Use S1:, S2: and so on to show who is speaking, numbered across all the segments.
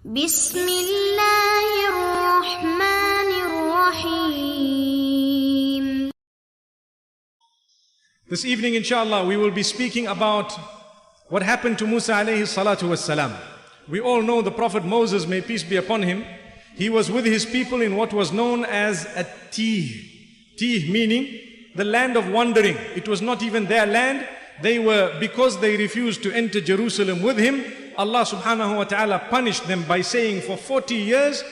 S1: بسم الله الرحمن الرحيم.
S2: This evening, inshallah, we will be speaking about what happened to Musa alayhi salatu wassalam. We all know the Prophet Moses, may peace be upon him, he was with his people in what was known as a Tih. Tih meaning the land of wandering. It was not even their land. Because they refused to enter Jerusalem with him, Allah subhanahu wa ta'ala punished them by saying, for 40 years,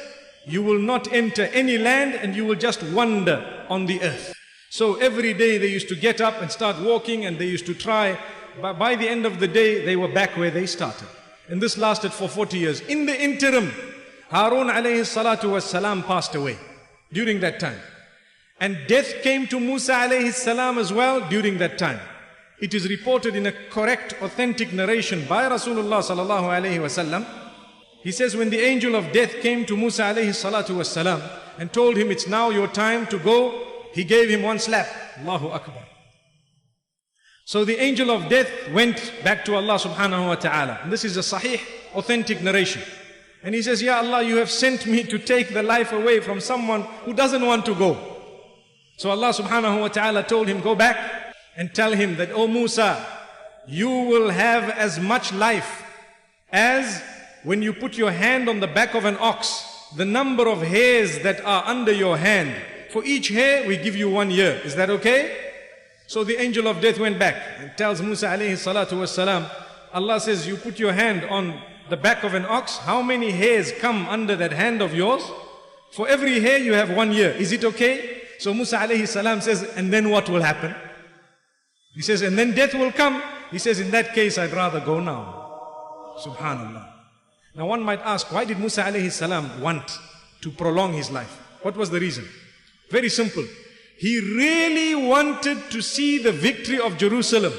S2: you will not enter any land and you will just wander on the earth. So every day they used to get up and start walking, and they used to try. But by the end of the day, they were back where they started. And this lasted for 40 years. In the interim, Harun alayhi salatu was salam passed away during that time. And death came to Musa alayhi salam as well during that time. It is reported in a correct, authentic narration by Rasulullah sallallahu alayhi wasallam. He says, when the angel of death came to Musa alayhi salatu wasalam and told him, it's now your time to go, he gave him one slap. Allahu Akbar. So the angel of death went back to Allah subhanahu wa ta'ala. And this is a sahih, authentic narration. And he says, Ya Allah, you have sent me to take the life away from someone who doesn't want to go. So Allah subhanahu wa ta'ala told him, go back and tell him that, O Musa, you will have as much life as when you put your hand on the back of an ox, the number of hairs that are under your hand. For each hair, we give you 1 year. Is that okay? So the angel of death went back and tells Musa alayhi salatu wassalam, Allah says, you put your hand on the back of an ox, how many hairs come under that hand of yours? For every hair you have 1 year. Is it okay? So Musa alayhi salam says, and then what will happen? He says, and then death will come. He says, in that case, I'd rather go now. Subhanallah. Now one might ask, why did Musa alayhi salam want to prolong his life? What was the reason? Very simple. He really wanted to see the victory of Jerusalem.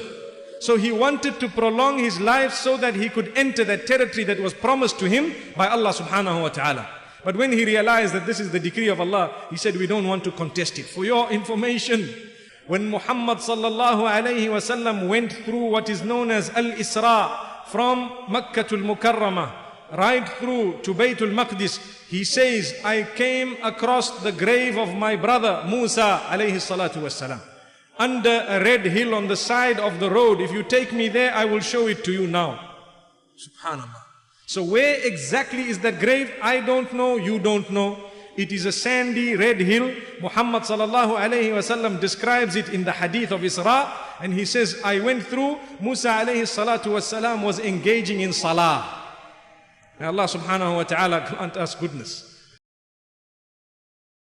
S2: So he wanted to prolong his life so that he could enter that territory that was promised to him by Allah subhanahu wa ta'ala. But when he realized that this is the decree of Allah, he said, we don't want to contest it. For your information, when Muhammad sallallahu alayhi wasallam went through what is known as Al-Isra from Makkah al-Mukarramah right through to Baytul Maqdis, he says, I came across the grave of my brother Musa alayhi salatu wasalam under a red hill on the side of the road. If you take me there, I will show it to you now. Subhanallah. So where exactly is that grave? I don't know, you don't know. It is a sandy red hill. Muhammad sallallahu alayhi wasallam describes it in the hadith of Isra, and he says, I went through, Musa alayhi salatu wasalam was engaging in salah. May Allah subhanahu wa ta'ala grant us goodness.